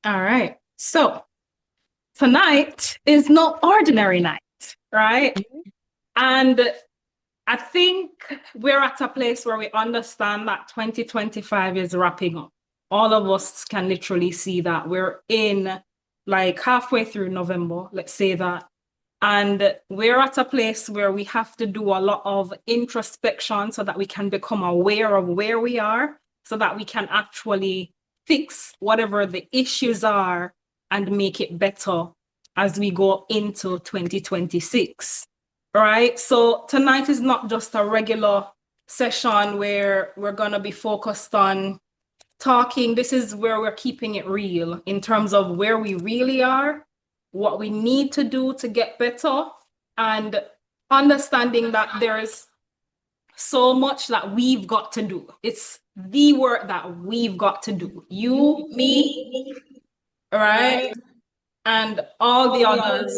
All right. So tonight is no ordinary night, right? And I think we're at a place where we understand that 2025 is wrapping up. All of us can literally see that we're in like halfway through November, let's say that. And we're at a place where we have to do a lot of introspection so that we can become aware of where we are, so that we can actually fix whatever the issues are and make it better as we go into 2026. Right? So tonight is not just a regular session where we're going to be focused on talking. This is where we're keeping it real in terms of where we really are, what we need to do to get better, and understanding that there's so much that we've got to do. It's the work that we've got to do. You, me, right? And all the others.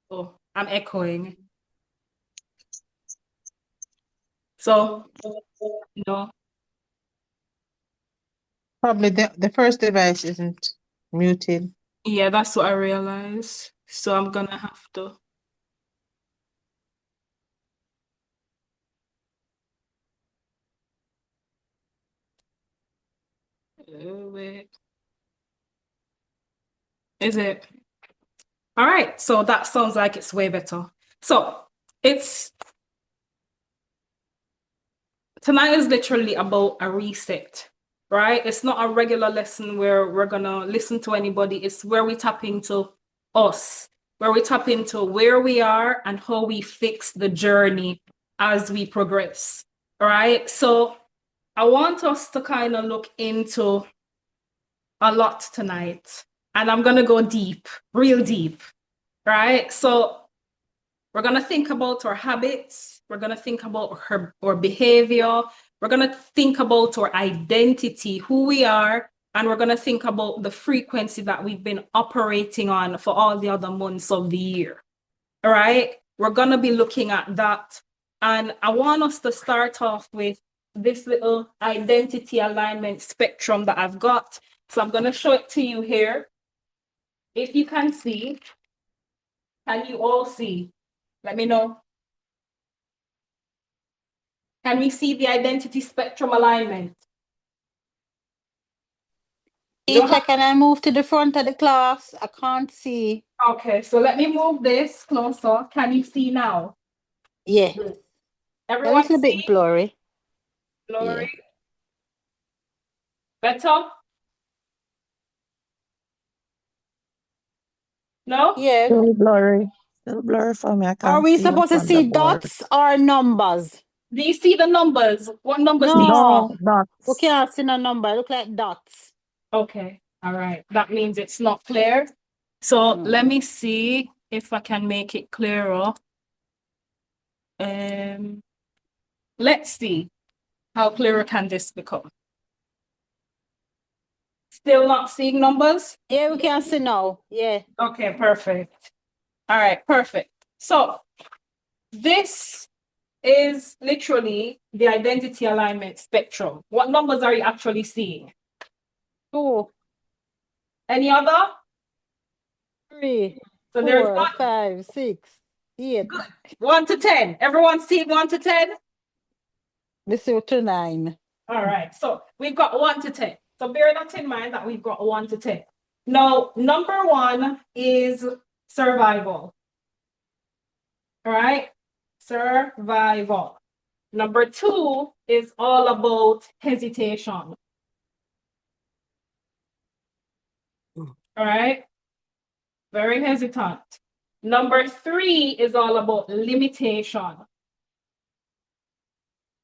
Oh, I'm echoing. So, no. Probably the first device isn't muted. Yeah, that's what I realized. So I'm gonna have to. Wait. Is it? All right. So that sounds like it's way better. So it's tonight is literally about a reset, right? It's not a regular lesson where we're gonna listen to anybody. It's where we tap into us, where we tap into where we are and how we fix the journey as we progress. All right. So I want us to kind of look into a lot tonight. And I'm going to go deep, real deep, right? So we're going to think about our habits. We're going to think about our behavior. We're going to think about our identity, who we are. And we're going to think about the frequency that we've been operating on for all the other months of the year. All right. We're going to be looking at that. And I want us to start off with this little identity alignment spectrum that I've got. So I'm going to show it to you here. If you can see, can you all see? Let me know. Can we see the identity spectrum alignment? Teacher, can I move to the front of the class? I can't see. Okay, so let me move this closer. Can you see now? Yeah. Everyone A little see? bit blurry. Blurry. Yeah. Better? No? Yeah. Still blurry. Still blurry for me. I can't Are we see supposed to on the see board. dots or numbers? Do you see the numbers? What numbers do you No. No, dots. We can't see no number. Look like dots. Okay, all right. That means it's not clear. So let me see if I can make it clearer. Let's see how clearer can this become. Still not seeing numbers? Yeah, we can see now. Yeah. Okay, perfect. All right, perfect. So this is literally the identity alignment spectrum. What numbers are you actually seeing? 2, Any other? 3, So there's 4, 5, 6, 8. Good. 1 to 10. Everyone see 1 to 10? We see to 9. All right. So we've got 1 to 10. So bear that in mind that we've got 1 to 10. Now, number 1 is survival. All right. Survival. Number 2 is all about hesitation. All right. Very hesitant. Number 3 is all about limitation.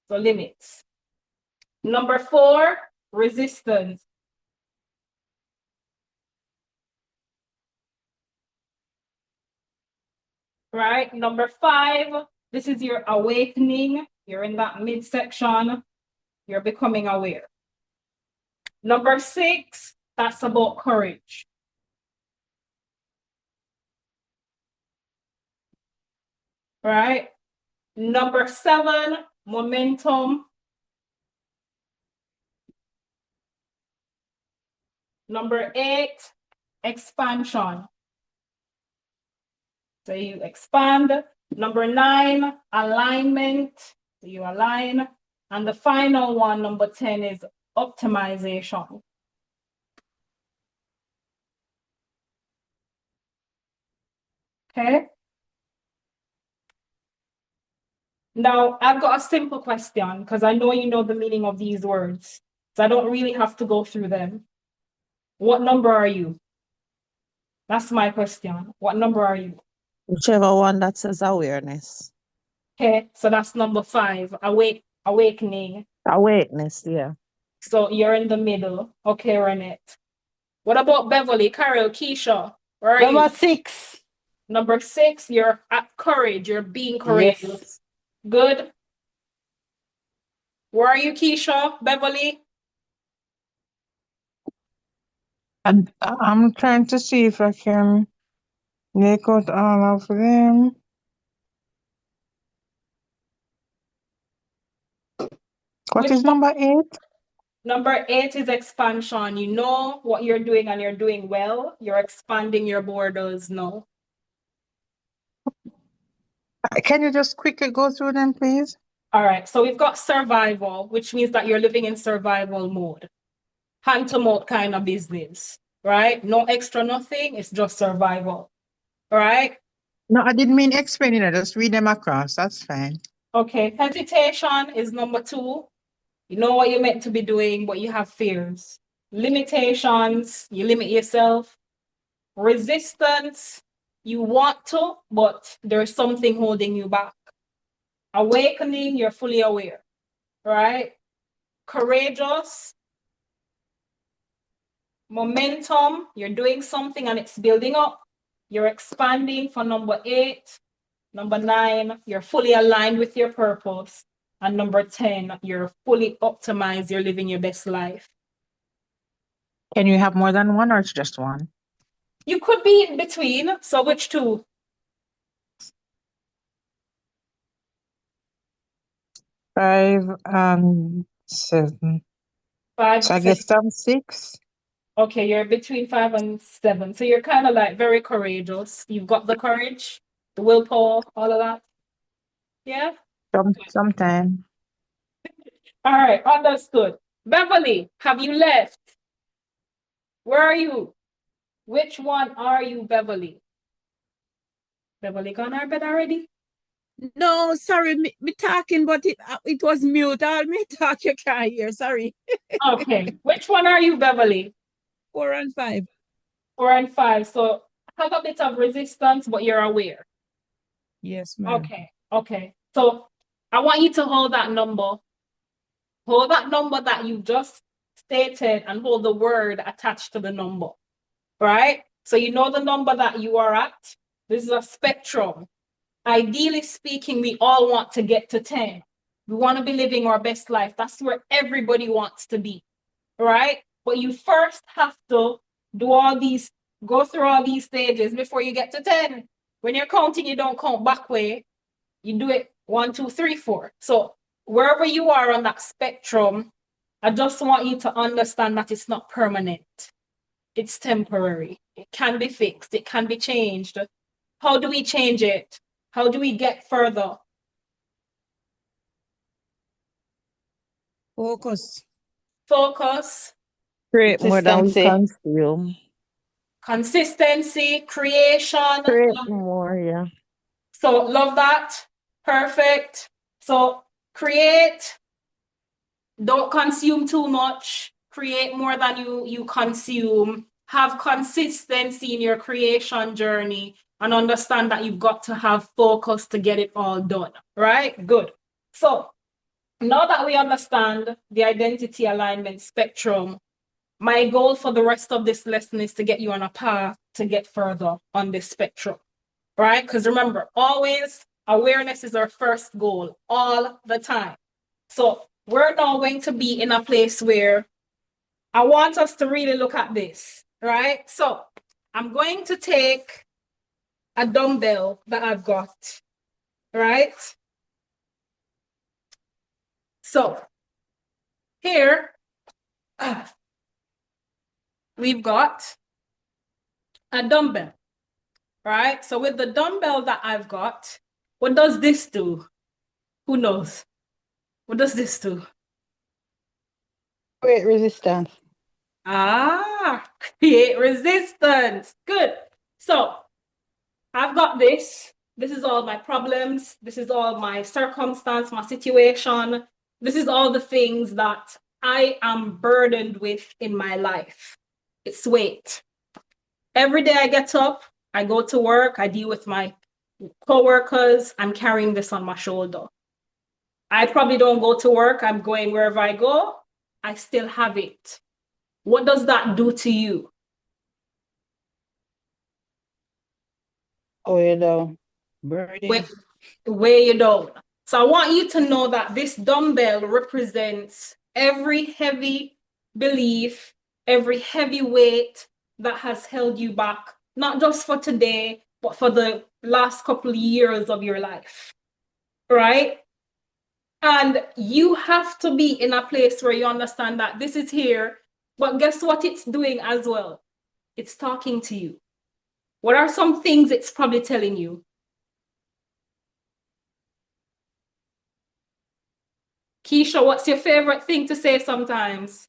So limits. Number 4, resistance. Right? Number 5, this is your awakening. You're in that midsection. You're becoming aware. Number 6, that's about courage. Right? Number 7, momentum. Number 8, expansion. So you expand. Number 9, alignment. So you align. And the final one, number 10, is optimization. Okay. Now, I've got a simple question because I know you know the meaning of these words. So I don't really have to go through them. What number are you? That's my question. What number are you? Whichever one that says awareness. Okay, so that's number 5, awakening. Awareness, yeah. So you're in the middle. Okay, Renette. What about Beverly, Carol, Keisha? Where are Number you? 6. Number 6, you're at courage. You're being courageous. Yes. Good. Where are you, Keisha? Beverly? And I'm trying to see if I can make out all of them. What Which is number 8? Number 8 is expansion. You know what you're doing and you're doing well. You're expanding your borders now. Can you just quickly go through them, please? All right, so we've got survival, which means that you're living in survival mode. Hand to mouth kind of business, right? No extra nothing, it's just survival, all right? No, I didn't mean explaining it. Just read them across. That's fine. Okay, hesitation is number 2. You know what you're meant to be doing, but you have fears. Limitations, you limit yourself. Resistance, you want to, but there's something holding you back. Awakening, you're fully aware, right? Courageous. Momentum, you're doing something and it's building up. You're expanding for number 8. Number 9, you're fully aligned with your purpose. And number 10, you're fully optimized. You're living your best life. Can you have more than one or it's just one? You could be in between. So which 2? 5 and 7. 5, So I guess I'm 6. Okay, you're between 5 and 7. So you're kind of like very courageous. You've got the courage, the willpower, all of that. Yeah? Sometime. All right, understood. Beverly, have you left? Where are you? Which one are you, Beverly? Beverly gone our bed already? No, sorry, me talking, but it was mute. All me talk you can't hear. Sorry. Okay. Which one are you, Beverly? 4 and 5. 4 and 5. So have a bit of resistance, but you're aware. Yes, ma'am. Okay. So I want you to hold that number. Hold that number that you just stated and hold the word attached to the number. Right? So you know the number that you are at. This is a spectrum. Ideally speaking, we all want to get to 10. We want to be living our best life. That's where everybody wants to be. Right? But you first have to go through all these stages before you get to 10. When you're counting, you don't count back way. You do it 1, 2, 3, 4. So wherever you are on that spectrum, I just want you to understand that it's not permanent. It's temporary. It can be fixed. It can be changed. How do we change it? How do we get further? Focus. Focus, Create more than we Consistency. consume. consistency, creation. Create more, yeah. So love that. Perfect. So create, don't consume too much. Create more than you consume. Have consistency in your creation journey and understand that you've got to have focus to get it all done. Right? Good. So now that we understand the identity alignment spectrum, my goal for the rest of this lesson is to get you on a path to get further on this spectrum, right? Because remember, always awareness is our first goal all the time. So we're now going to be in a place where I want us to really look at this, right? So I'm going to take a dumbbell that I've got, right? So here, we've got a dumbbell, right? So with the dumbbell that I've got, what does this do? Who knows? What does this do? Create resistance. Create resistance. Good. So I've got this. This is all my problems. This is all my circumstance, my situation. This is all the things that I am burdened with in my life. It's weight. Every day I get up, I go to work, I deal with my coworkers, I'm carrying this on my shoulder. I probably don't go to work, I'm going wherever I go, I still have it. What does that do to you? Oh, you know, burden. Weigh you down. So I want you to know that this dumbbell represents every heavy belief, every heavy weight that has held you back, not just for today, but for the last couple of years of your life, right? And you have to be in a place where you understand that this is here, but guess what it's doing as well? It's talking to you. What are some things it's probably telling you? Keisha, what's your favorite thing to say sometimes?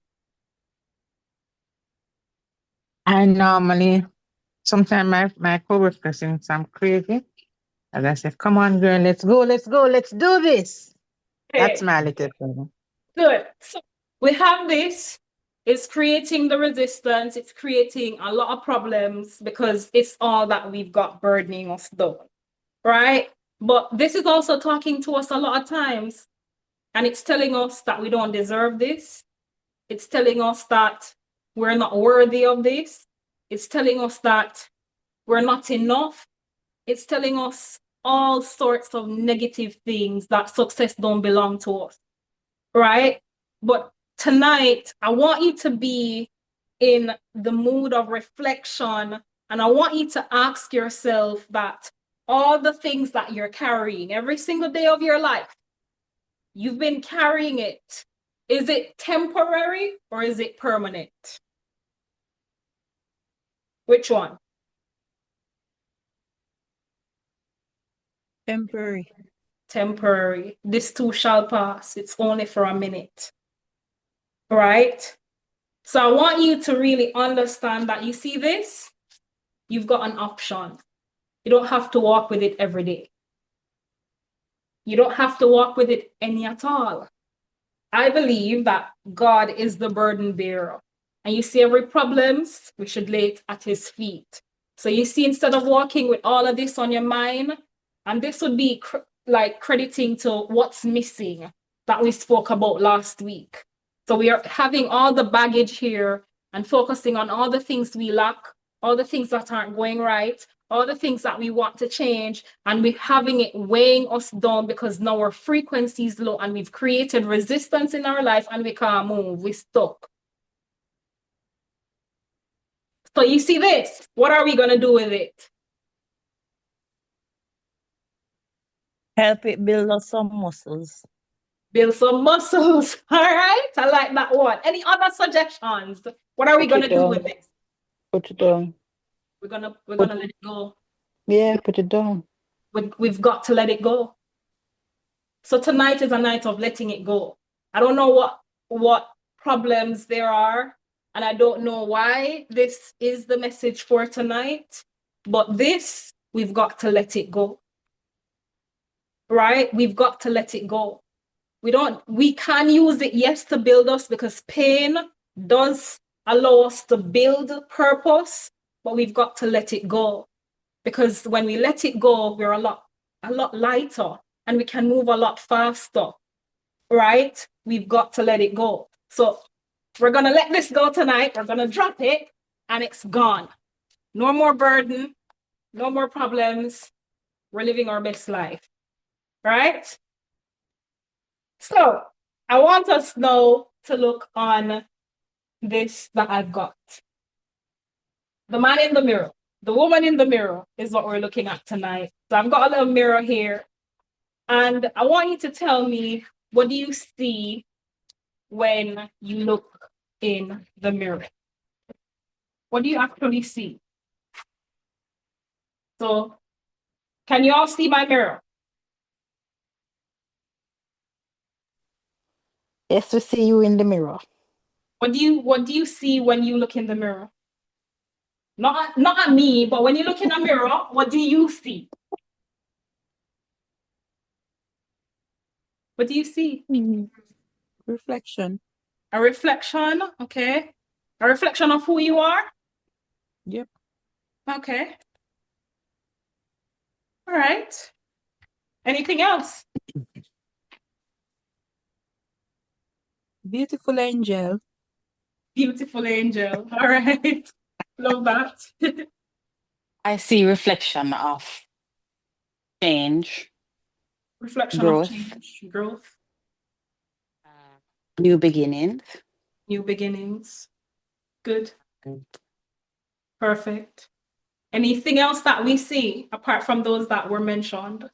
I normally, sometimes my coworkers think I'm crazy. And I say, come on, girl, let's go, let's do this. That's Okay, my little thing. good. So we have this. It's creating the resistance. It's creating a lot of problems because it's all that we've got burdening us down, right? But this is also talking to us a lot of times, and it's telling us that we don't deserve this. It's telling us that we're not worthy of this. It's telling us that we're not enough. It's telling us all sorts of negative things that success don't belong to us, right? But tonight, I want you to be in the mood of reflection, and I want you to ask yourself that all the things that you're carrying every single day of your life, you've been carrying it. Is it temporary or is it permanent? Which one? Temporary. Temporary. This too shall pass. It's only for a minute, right? So I want you to really understand that you see this, you've got an option. You don't have to walk with it every day. You don't have to walk with it any at all. I believe that God is the burden bearer. And you see every problems, we should lay it at his feet. So you see, instead of walking with all of this on your mind, and this would be like crediting to what's missing that we spoke about last week. So we are having all the baggage here and focusing on all the things we lack, all the things that aren't going right, all the things that we want to change, and we're having it weighing us down because now our frequency is low and we've created resistance in our life and we can't move, we're stuck. So you see this, what are we going to do with it? Help it build up some muscles. Build some muscles. All right, I like that one. Any other suggestions? What are we going to do with this? Put it down. We're gonna let it go. Yeah, put it down. We've got to let it go. So tonight is a night of letting it go. I don't know what problems there are, and I don't know why this is the message for tonight, but this, we've got to let it go. Right? We've got to let it go. We can use it, yes, to build us, because pain does allow us to build purpose, but we've got to let it go. Because when we let it go, we're a lot lighter and we can move a lot faster, right? We've got to let it go. So we're going to let this go tonight. We're going to drop it and it's gone. No more burden, no more problems. We're living our best life, right? So I want us now to look on this that I've got. The man in the mirror. The woman in the mirror is what we're looking at tonight. So I've got a little mirror here. And I want you to tell me, what do you see when you look in the mirror? What do you actually see? So, can you all see my mirror? Yes, we see you in the mirror. What do you see when you look in the mirror? Not at me, but when you look in the mirror, what do you see? What do you see? Reflection. A reflection, okay. A reflection of who you are? Yep. Okay. All right. Anything else? Beautiful angel. Beautiful angel. All right. Love that. I see reflection of change, Reflection of growth, change, growth, new beginnings. new beginnings. Good. and Perfect. Anything else that we see apart from those that were mentioned?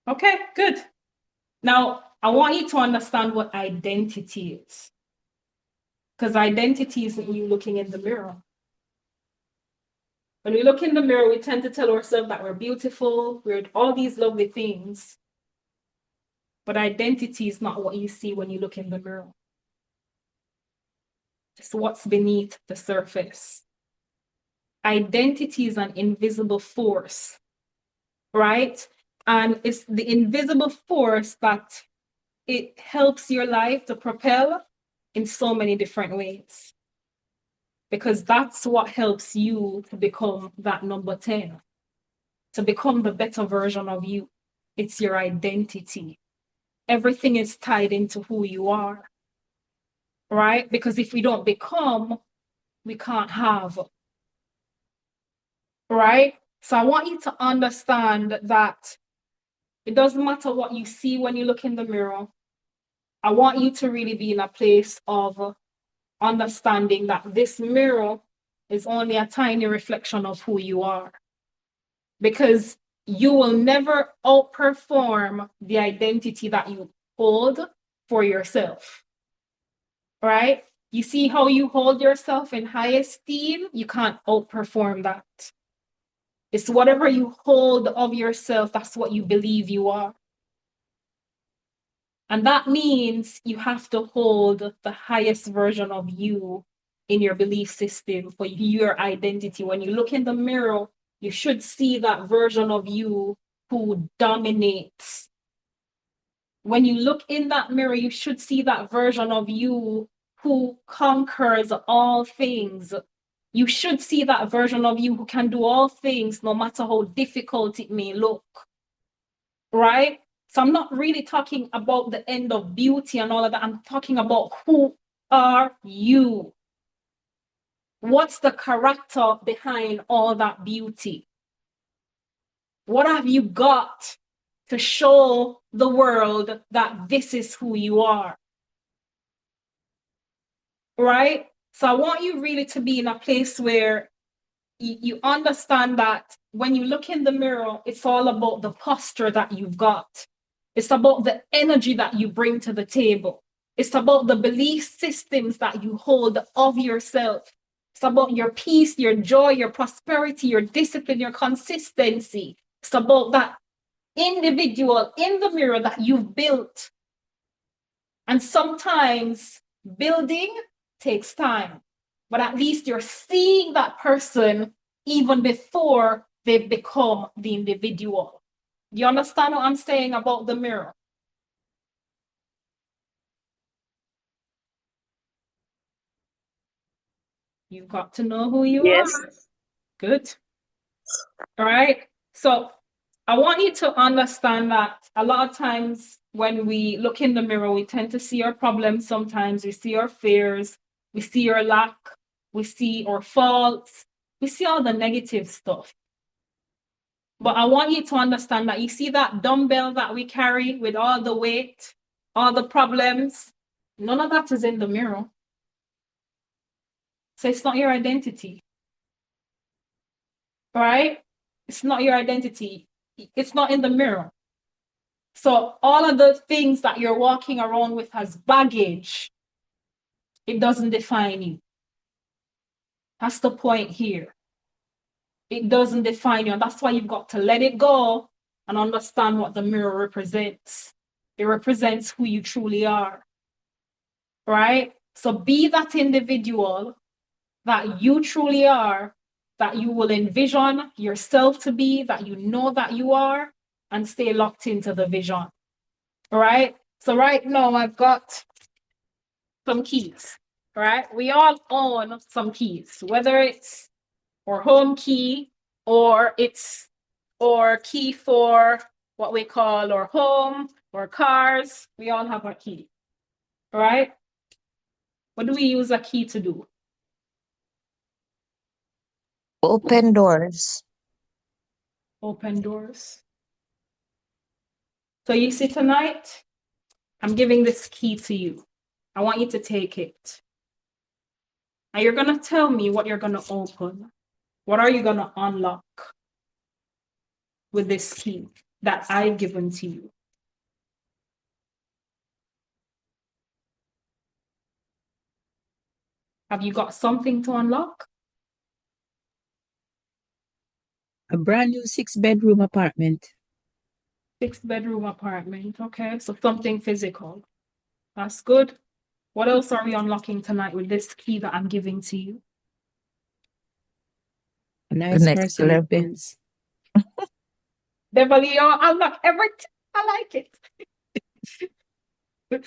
Okay, good. Now, I want you to understand what identity is. Because identity isn't you looking in the mirror. When we look in the mirror, we tend to tell ourselves that we're beautiful, we're all these lovely things. But identity is not what you see when you look in the mirror. It's what's beneath the surface. Identity is an invisible force, right? And it's the invisible force that it helps your life to propel in so many different ways. Because that's what helps you to become that number 10, to become the better version of you. It's your identity. Everything is tied into who you are, right? Because if we don't become, we can't have, right? So I want you to understand that it doesn't matter what you see when you look in the mirror. I want you to really be in a place of understanding that this mirror is only a tiny reflection of who you are. Because you will never outperform the identity that you hold for yourself, right? You see how you hold yourself in high esteem? You can't outperform that. It's whatever you hold of yourself, that's what you believe you are. And that means you have to hold the highest version of you in your belief system for your identity. When you look in the mirror, you should see that version of you who dominates. When you look in that mirror, you should see that version of you who conquers all things. You should see that version of you who can do all things, no matter how difficult it may look, right? So I'm not really talking about the end of beauty and all of that. I'm talking about who are you? What's the character behind all that beauty? What have you got to show the world that this is who you are? Right? So I want you really to be in a place where you understand that when you look in the mirror, it's all about the posture that you've got. It's about the energy that you bring to the table. It's about the belief systems that you hold of yourself. It's about your peace, your joy, your prosperity, your discipline, your consistency. It's about that individual in the mirror that you've built. And sometimes building takes time, but at least you're seeing that person even before they've become the individual. Do you understand what I'm saying about the mirror? You've got to know who you Yes. are. Good. All right. So I want you to understand that a lot of times when we look in the mirror, we tend to see our problems. Sometimes we see our fears, we see our lack, we see our faults, we see all the negative stuff. But I want you to understand that you see that dumbbell that we carry with all the weight, all the problems, none of that is in the mirror. So it's not your identity. Right? It's not your identity. It's not in the mirror. So all of the things that you're walking around with as baggage, It doesn't define you. That's the point here. It doesn't define you. And that's why you've got to let it go and understand what the mirror represents. It represents who you truly are. Right? So be that individual that you truly are, that you will envision yourself to be, that you know that you are, and stay locked into the vision. All right? So right now I've got some keys, right? We all own some keys, whether it's our home key or it's our key for what we call our home or cars. We all have a key, right? What do we use a key to do? Open doors. Open doors. So you see tonight, I'm giving this key to you. I want you to take it. And you're going to tell me what you're going to open. What are you going to unlock with this key that I've given to you? Have you got something to unlock? A brand new 6-bedroom apartment. 6-bedroom apartment. Okay, so something physical. That's good. What else are we unlocking tonight with this key that I'm giving to you? A nice next Mercedes level. Benz. Beverly, you unlock everything. I like it.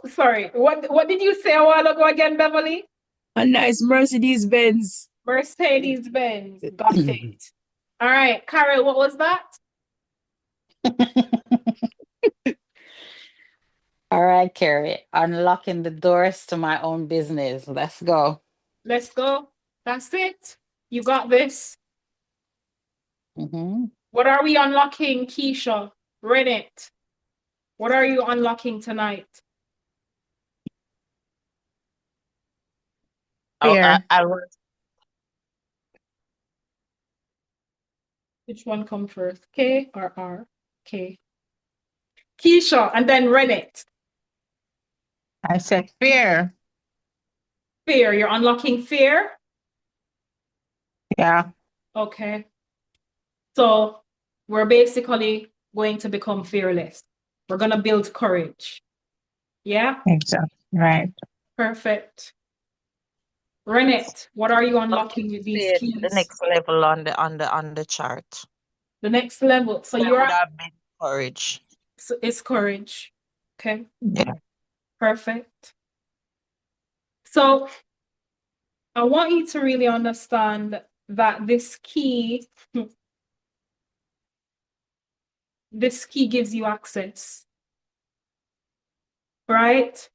Sorry, what did you say a while ago again, Beverly? A nice Mercedes Benz. Mercedes Benz. Got it. All right, Carol, what was that? All right, Kerry. Unlocking the doors to my own business. Let's go. Let's go. That's it. You got this. Mm-hmm. What are we unlocking, Keisha? Rennet. What are you unlocking tonight? Oh, Fear. I was Which one come first? K or R? K. Keisha, and then Rennet. I said fear. Fear. You're unlocking fear? Yeah. Okay. So we're basically going to become fearless. We're going to build courage. Yeah? Exactly. Right. Perfect. Renette, what are you unlocking with these the keys? next level on the chart. The next level. So That you're would at, have been courage. so it's courage. Okay. Yeah. Perfect. So I want you to really understand that this key gives you access, right?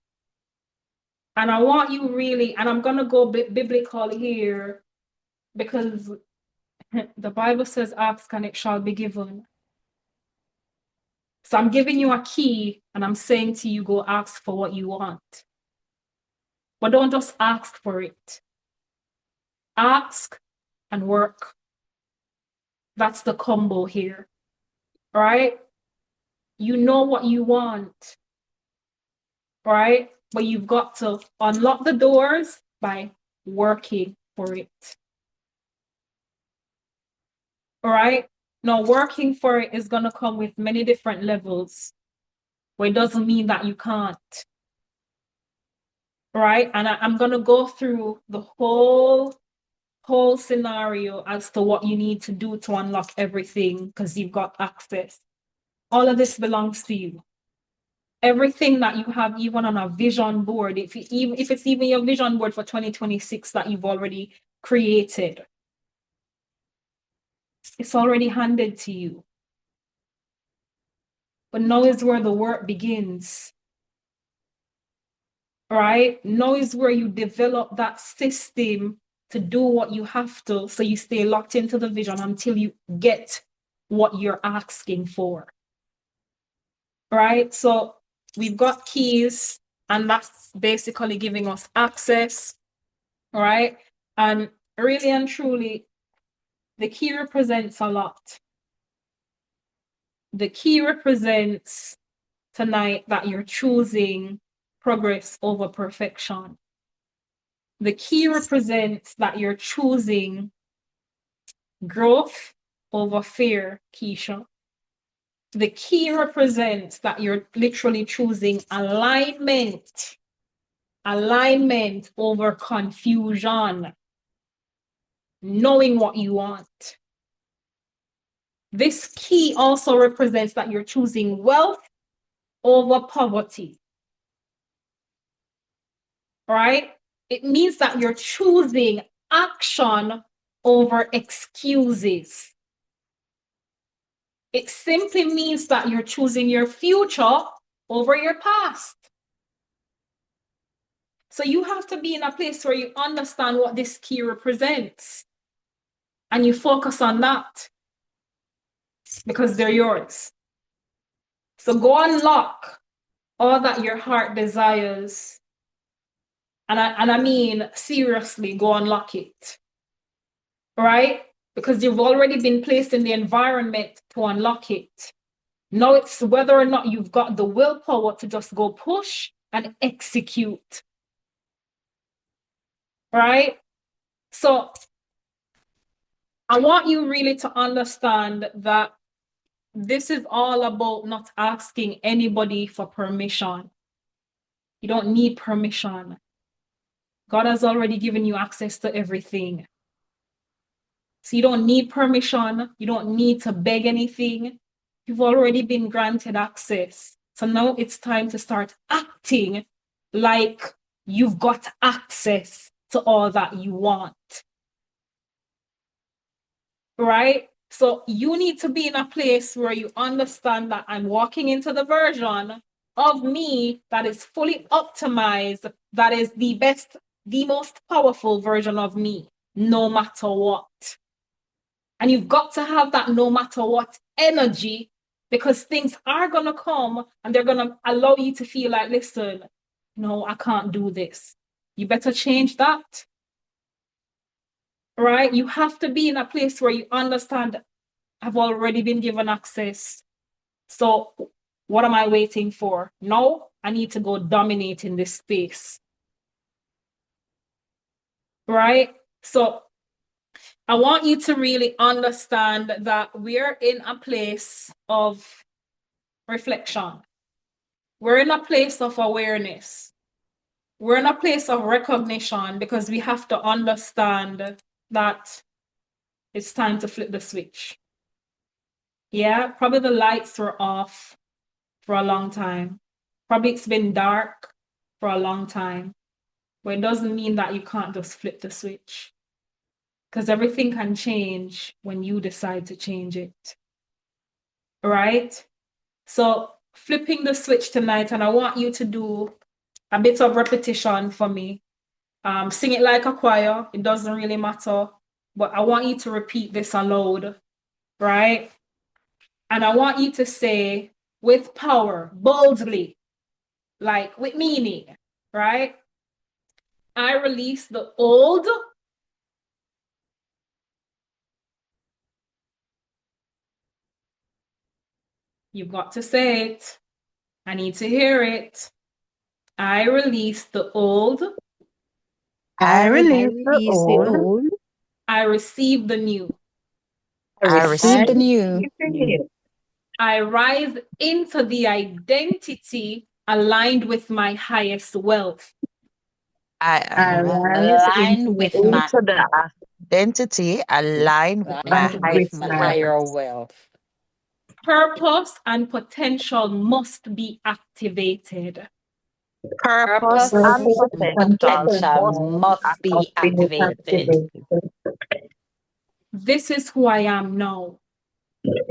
And I want you really, and I'm going to go biblical here because the Bible says, ask and it shall be given. So I'm giving you a key and I'm saying to you, go ask for what you want. But don't just ask for it. Ask and work. That's the combo here, right? You know what you want, right? But you've got to unlock the doors by working for it. All right? Now, working for it is going to come with many different levels, but it doesn't mean that you can't. Right? And I'm going to go through the whole scenario as to what you need to do to unlock everything because you've got access. All of this belongs to you. Everything that you have, even on a vision board, if it's even your vision board for 2026 that you've already created, it's already handed to you. But now is where the work begins. Right? Now is where you develop that system to do what you have to, so you stay locked into the vision until you get what you're asking for. Right? So we've got keys, and that's basically giving us access. Right? And really and truly, the key represents a lot. The key represents tonight that you're choosing progress over perfection. The key represents that you're choosing growth over fear, Keisha. The key represents that you're literally choosing alignment over confusion, knowing what you want. This key also represents that you're choosing wealth over poverty. Right? It means that you're choosing action over excuses. It simply means that you're choosing your future over your past. So you have to be in a place where you understand what this key represents and you focus on that because they're yours. So go unlock all that your heart desires. And I mean, seriously, go unlock it. Right? Because you've already been placed in the environment to unlock it. Now it's whether or not you've got the willpower to just go push and execute. Right? So I want you really to understand that this is all about not asking anybody for permission. You don't need permission. God has already given you access to everything. So you don't need permission. You don't need to beg anything. You've already been granted access. So now it's time to start acting like you've got access to all that you want. Right? So you need to be in a place where you understand that I'm walking into the version of me that is fully optimized, that is the best, the most powerful version of me, no matter what. And you've got to have that no matter what energy, because things are going to come and they're going to allow you to feel like, listen, no, I can't do this. You better change that. Right? You have to be in a place where you understand, I've already been given access. So what am I waiting for? No, I need to go dominate in this space. Right? So I want you to really understand that we're in a place of reflection. We're in a place of awareness. We're in a place of recognition because we have to understand that it's time to flip the switch. Yeah, probably the lights were off for a long time. Probably it's been dark for a long time. But it doesn't mean that you can't just flip the switch. Because everything can change when you decide to change it. Right? So flipping the switch tonight, and I want you to do a bit of repetition for me. Sing it like a choir. It doesn't really matter. But I want you to repeat this aloud. Right? And I want you to say with power, boldly, like with meaning. Right? I release the old. You've got to say it. I need to hear it. I release the old. I release the Release the old. old. I receive the new. I receive the new. I rise into the identity aligned with my highest wealth. I I rise Align with my into the identity aligned with my align with highest my wealth. higher wealth. Purpose and potential must be activated. Purpose Purpose and and potential potential must must be activated. This is who I am now.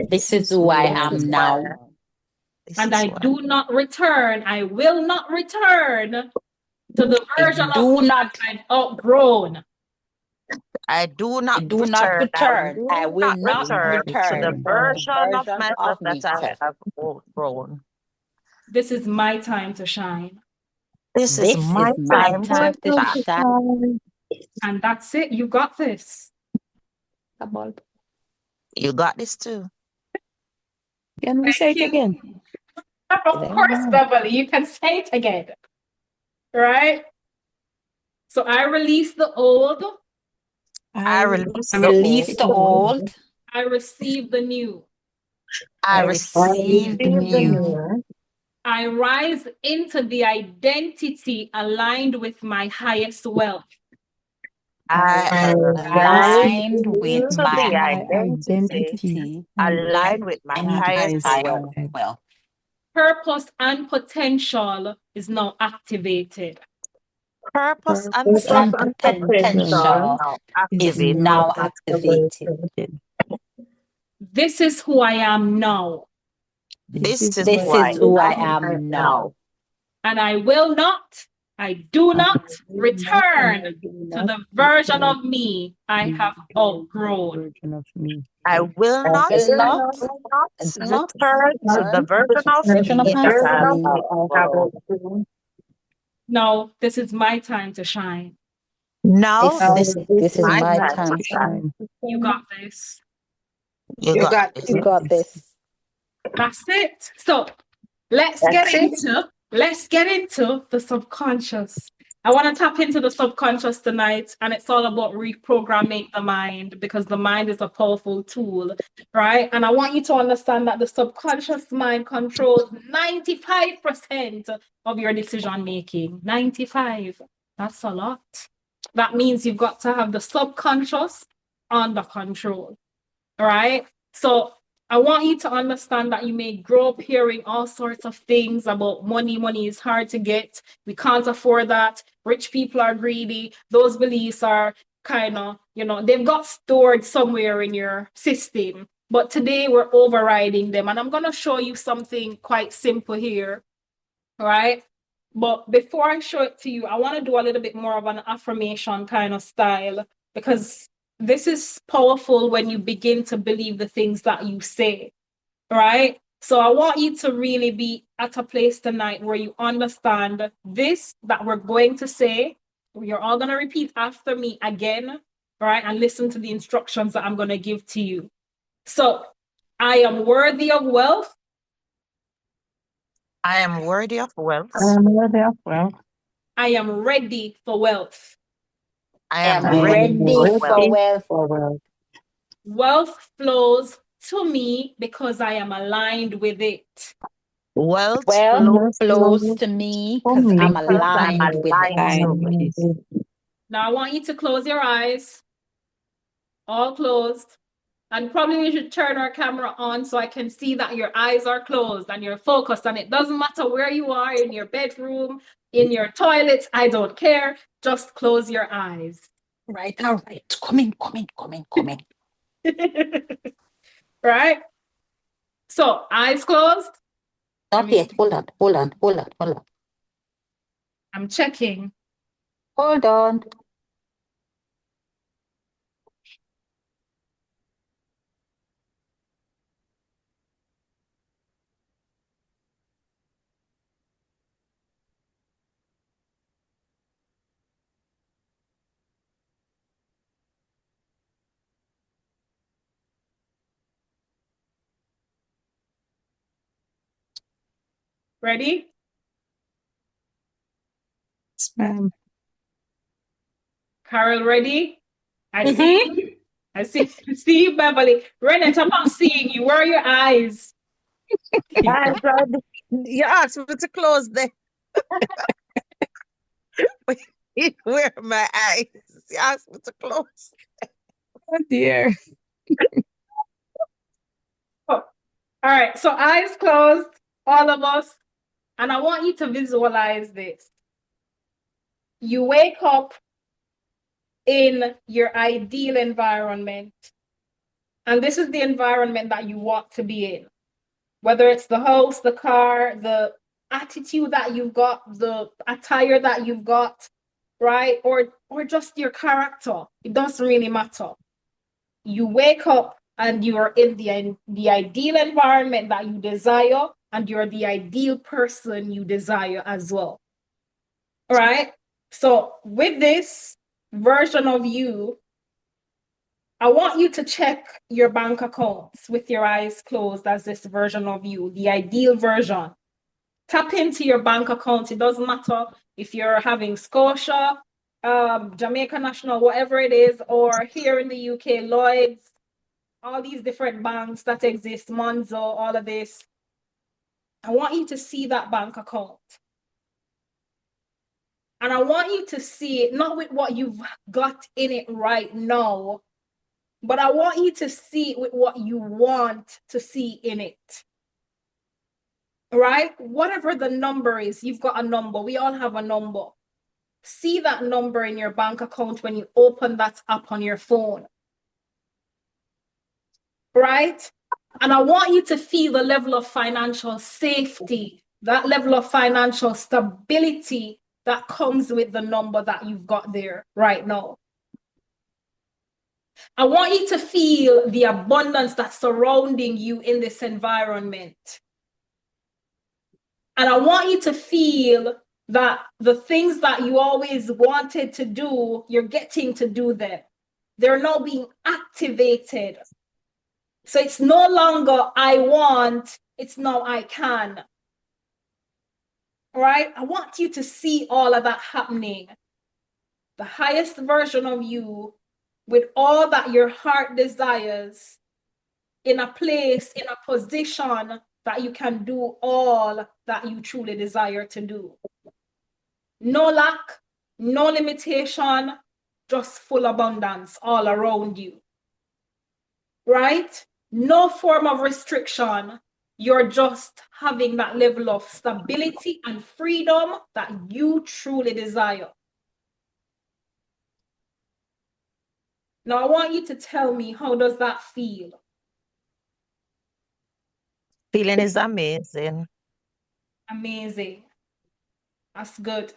This is who I am now. And I do not return. I will not return to the version of me that I've outgrown. I do not return. I will not return to the return to the version of version myself of that me. I have outgrown. This is my time to shine. This is my time time to to shine. shine. And that's it. You got this. You got this too. Can we say it Thank you. again? Of course, Beverly, you can say it again. right? So I release the old. I release the Release the old. old. I receive the new. I I receive receive the the new. new. I rise into the identity aligned with my highest wealth. I rise Aligned with into my the high identity identity aligned with my and highest highest wealth. wealth. Purpose and potential is now activated. Purpose and Purpose and potential potential now is activated. now activated. This is who I am now, This is This who I is who I am am now. now. and I will not, I do not return to the version of me I have outgrown. I will not, Will not, not return to the version of version of me that I have myself. outgrown. No, this is my time to shine. Now, This this is is my my time to time to shine. shine. You got this. You got this. You got this. That's it. So let's get into the subconscious. I want to tap into the subconscious tonight, and it's all about reprogramming the mind, because the mind is a powerful tool, right? And I want you to understand that the subconscious mind controls 95% of your decision making. 95. That's a lot. That means you've got to have the subconscious under control, right? So I want you to understand that you may grow up hearing all sorts of things about money. Money is hard to get. We can't afford that. Rich people are greedy. Those beliefs are kind of, they've got stored somewhere in your system. But today we're overriding them. And I'm going to show you something quite simple here. All right. But before I show it to you, I want to do a little bit more of an affirmation kind of style, because this is powerful when you begin to believe the things that you say, right? So I want you to really be at a place tonight where you understand this that we're going to say. You're all going to repeat after me again, right? And listen to the instructions that I'm going to give to you. So I am worthy of wealth. I am worthy of wealth. I am worthy of wealth. I am ready for wealth. I I am am ready for ready wealth. for wealth. Wealth flows to me because I am aligned with it. Wealth Wealth flows flows to me For because me, I'm because I'm aligned with it. aligned with it. Now I want you to close your eyes, all closed. And probably we should turn our camera on so I can see that your eyes are closed and you're focused. And it doesn't matter where you are, in your bedroom, in your toilet, I don't care. Just close your eyes. Right, all right. Coming. Right? So eyes closed. Not yet. Hold on. I'm checking. Hold on. Ready? Yes, ma'am. Carol, ready? I see you. I see you, Beverly. Renette, I'm not seeing you. Where are your eyes? You asked me to close them. Where are my eyes? You asked me to close. Oh dear. Oh, all right. So eyes closed, all of us. And I want you to visualize this. You wake up in your ideal environment. And this is the environment that you want to be in. Whether it's the house, the car, the attitude that you've got, the attire that you've got, right? Or just your character. It doesn't really matter. You wake up and you're in the ideal environment that you desire, and you're the ideal person you desire as well. All right? So with this version of you, I want you to check your bank accounts with your eyes closed as this version of you, the ideal version. Tap into your bank account. It doesn't matter if you're having Scotia, Jamaica National, whatever it is, or here in the UK, Lloyd's, all these different banks that exist, Monzo, all of this. I want you to see that bank account. And I want you to see it not with what you've got in it right now, but I want you to see it with what you want to see in it. Right? Whatever the number is, you've got a number. We all have a number. See that number in your bank account when you open that app on your phone. Right? And I want you to feel the level of financial safety, that level of financial stability that comes with the number that you've got there right now. I want you to feel the abundance that's surrounding you in this environment. And I want you to feel that the things that you always wanted to do, you're getting to do them. They're now being activated. So it's no longer I want, it's now I can. Right? I want you to see all of that happening. The highest version of you with all that your heart desires in a place, in a position that you can do all that you truly desire to do. No lack, no limitation, just full abundance all around you. Right? No form of restriction. You're just having that level of stability and freedom that you truly desire. Now, I want you to tell me, how does that feel? Feeling is amazing. Amazing. That's good.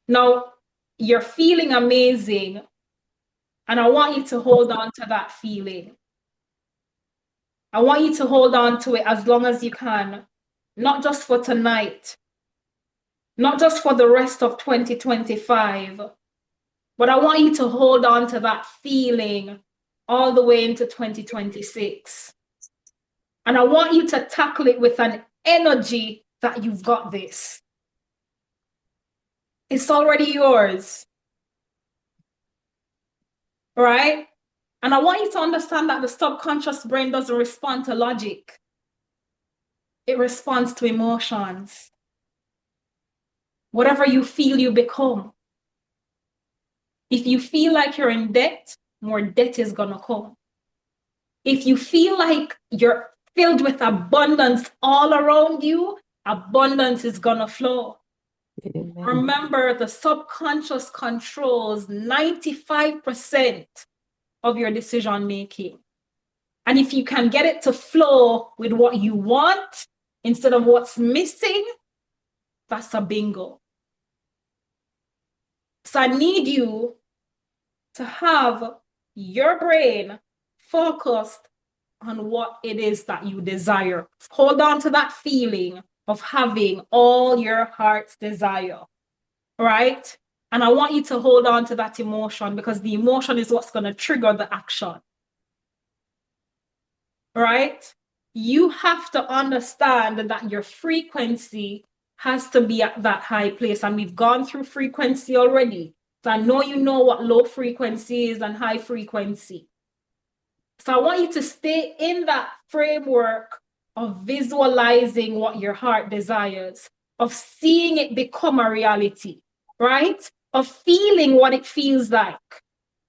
Now, you're feeling amazing, and I want you to hold on to that feeling. I want you to hold on to it as long as you can, not just for tonight, not just for the rest of 2025, but I want you to hold on to that feeling all the way into 2026. And I want you to tackle it with an energy that you've got this. It's already yours. Right? And I want you to understand that the subconscious brain doesn't respond to logic. It responds to emotions. Whatever you feel, you become. If you feel like you're in debt, more debt is going to come. If you feel like you're filled with abundance all around you, abundance is going to flow. Amen. Remember, the subconscious controls 95% of your decision making. And if you can get it to flow with what you want instead of what's missing, that's a bingo. So I need you to have your brain focused on what it is that you desire. Hold on to that feeling of having all your heart's desire, right? And I want you to hold on to that emotion, because the emotion is what's going to trigger the action, right? You have to understand that your frequency has to be at that high place. And we've gone through frequency already. So I know you know what low frequency is and high frequency. So I want you to stay in that framework of visualizing what your heart desires, of seeing it become a reality, right? Of feeling what it feels like,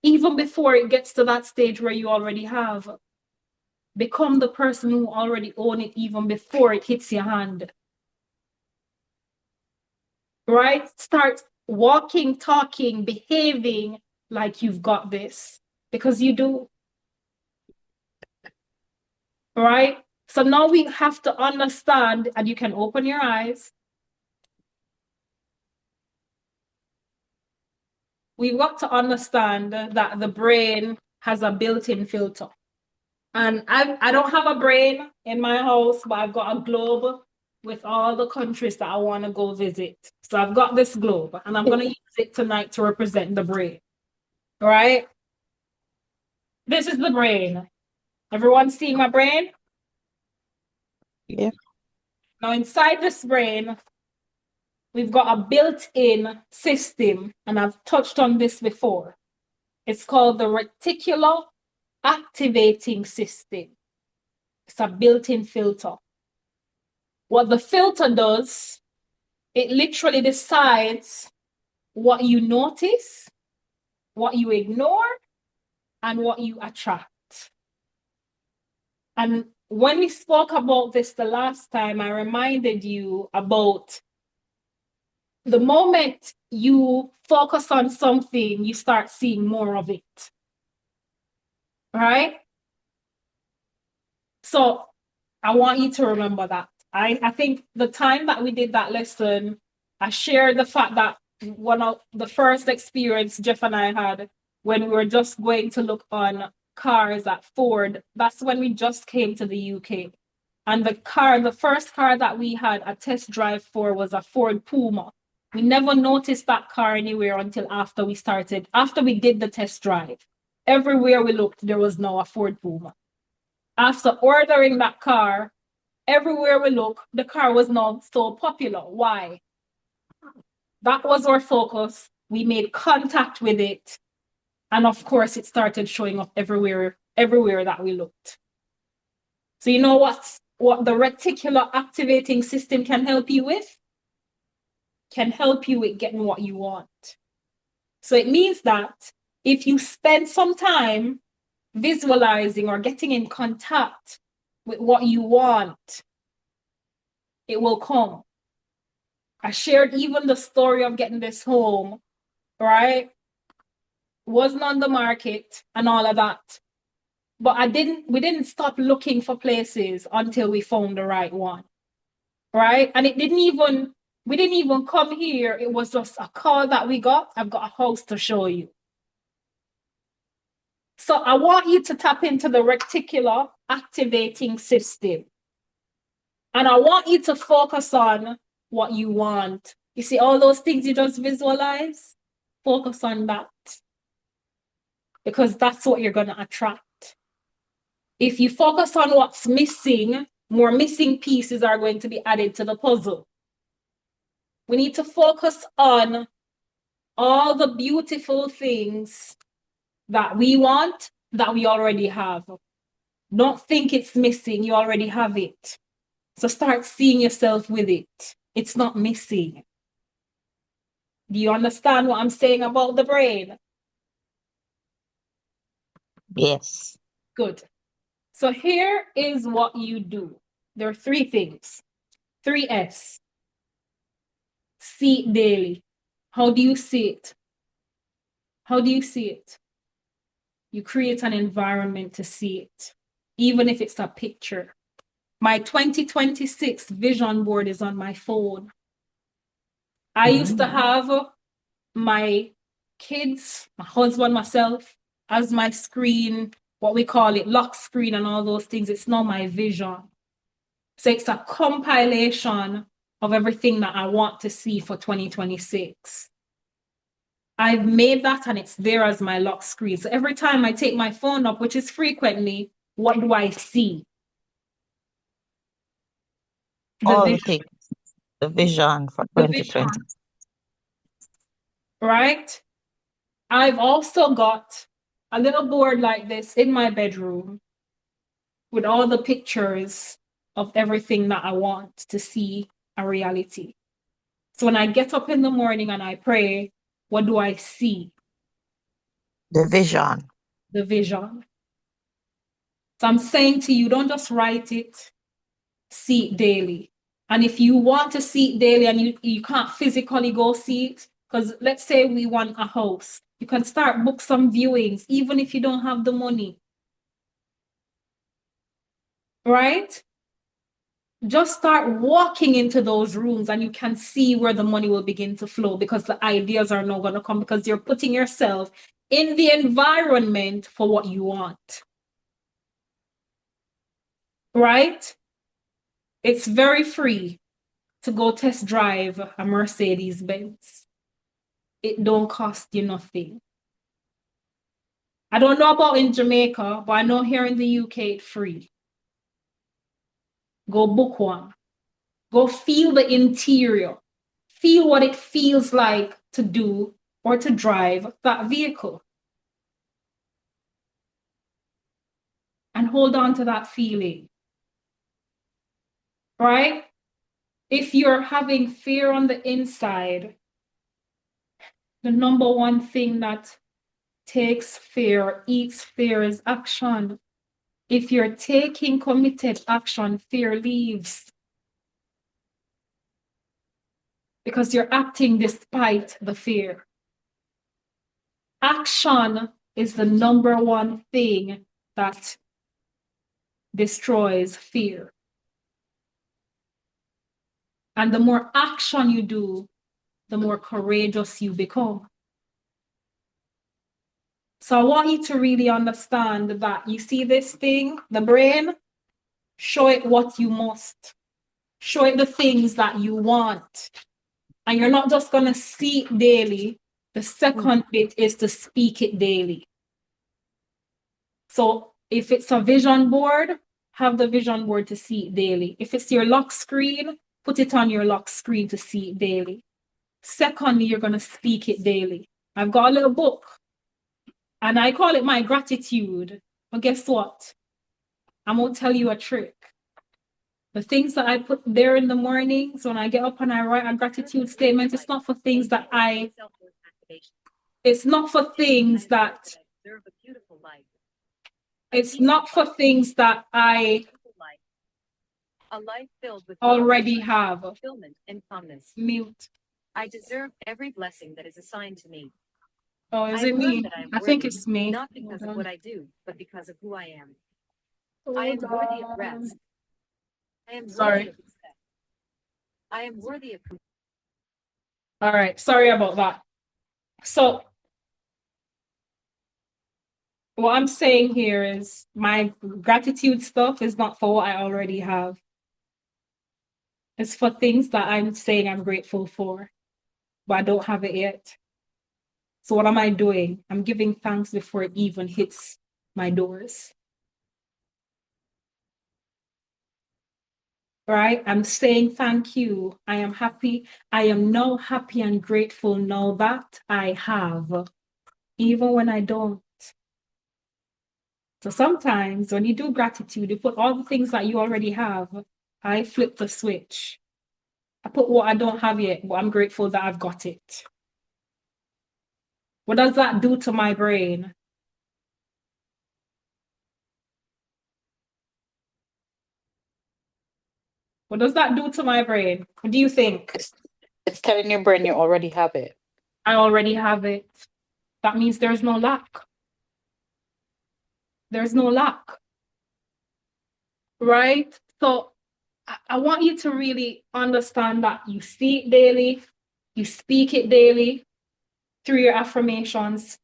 even before it gets to that stage where you already have. Become the person who already owns it even before it hits your hand. Right? Start walking, talking, behaving like you've got this, because you do. Right? So now we have to understand, and you can open your eyes. We've got to understand that the brain has a built-in filter. And I don't have a brain in my house, but I've got a globe with all the countries that I want to go visit. So I've got this globe, and I'm going to use it tonight to represent the brain. All right? This is the brain. Everyone seeing my brain? Yeah. Now, inside this brain, we've got a built-in system, and I've touched on this before. It's called the Reticular Activating System. It's a built-in filter. What the filter does, it literally decides what you notice, what you ignore, and what you attract. And when we spoke about this the last time, I reminded you about the moment you focus on something, you start seeing more of it. Right? So I want you to remember that. I think the time that we did that lesson, I shared the fact that one of the first experience Jeff and I had when we were just going to look on cars at Ford, that's when we just came to the UK. And the first car that we had a test drive for was a Ford Puma. We never noticed that car anywhere until after we did the test drive. Everywhere we looked, there was now a Ford Puma. After ordering that car, everywhere we look, the car was not so popular. Why? That was our focus. We made contact with it. And of course, it started showing up everywhere that we looked. So you know what the reticular activating system can help you with? Can help you with getting what you want. So it means that if you spend some time visualizing or getting in contact with what you want, it will come. I shared even the story of getting this home, right? Wasn't on the market and all of that. But we didn't stop looking for places until we found the right one. Right? And we didn't even come here. It was just a call that we got. I've got a house to show you. So I want you to tap into the reticular activating system. And I want you to focus on what you want. You see all those things you just visualize? Focus on that. Because that's what you're going to attract. If you focus on what's missing, more missing pieces are going to be added to the puzzle. We need to focus on all the beautiful things that we want that we already have. Don't think it's missing, you already have it. So start seeing yourself with it. It's not missing. Do you understand what I'm saying about the brain? Yes. Good. So here is what you do. There are 3 things. 3S. See it daily. How do you see it? How do you see it? You create an environment to see it, even if it's a picture. My 2026 vision board is on my phone. I used to have my kids, my husband, myself, as my screen, what we call it, lock screen and all those things. It's not my vision. So it's a compilation of everything that I want to see for 2026. I've made that and it's there as my lock screen. So every time I take my phone up, which is frequently, what do I see? All the things. The vision for The 2020. vision. Right? I've also got a little board like this in my bedroom with all the pictures of everything that I want to see a reality. So when I get up in the morning and I pray, what do I see? The vision. The vision. So I'm saying to you, don't just write it, see it daily. And if you want to see it daily and you can't physically go see it, because let's say we want a house, you can start book some viewings, even if you don't have the money. Right? Just start walking into those rooms and you can see where the money will begin to flow because the ideas are not going to come because you're putting yourself in the environment for what you want. Right? It's very free to go test drive a Mercedes-Benz. It don't cost you nothing. I don't know about in Jamaica, but I know here in the UK it's free. Go book one. Go feel the interior. Feel what it feels like to do or to drive that vehicle. And hold on to that feeling. Right? If you're having fear on the inside, the number one thing that takes fear, eats fear is action. If you're taking committed action, fear leaves. Because you're acting despite the fear. Action is the number one thing that destroys fear. And the more action you do, the more courageous you become. So I want you to really understand that you see this thing, the brain, show it what you must. Show it the things that you want. And you're not just going to see it daily. The second bit is to speak it daily. So if it's a vision board, have the vision board to see it daily. If it's your lock screen, put it on your lock screen to see it daily. Secondly, you're going to speak it daily. I've got a little book and I call it my gratitude. But guess what? I'm going to tell you a trick. The things that I put there in the mornings when I get up and I write a gratitude statement, it's not for things that it's not for things that I already have. Mute. I deserve every blessing that is assigned to me. Oh, is it me? I think it's me. Not because of what I do, but because of who I am. I am worthy of rest. I am worthy of respect. I am worthy of. All right, sorry about that. So what I'm saying here is my gratitude stuff is not for what I already have. It's for things that I'm saying I'm grateful for, but I don't have it yet. So what am I doing? I'm giving thanks before it even hits my doors. Right? I'm saying thank you. I am happy. I am now happy and grateful now that I have, even when I don't. So sometimes when you do gratitude, you put all the things that you already have. I flip the switch. I put what I don't have yet, but I'm grateful that I've got it. What does that do to my brain? What does that do to my brain? What do you think? It's telling your brain you already have it. I already have it. That means there's no lack. There's no lack. Right? So I want you to really understand that you see it daily, you speak it daily through your affirmations.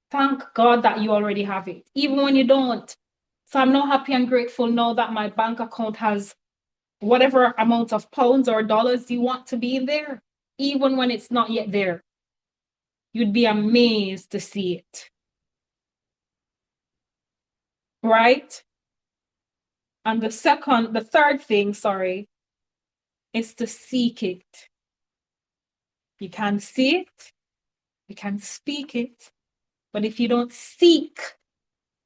Thank God that you already have it, even when you don't. So I'm now happy and grateful now that my bank account has whatever amount of pounds or dollars you want to be there, even when it's not yet there. You'd be amazed to see it. Right? And the third thing, is to seek it. You can see it, you can speak it, but if you don't seek,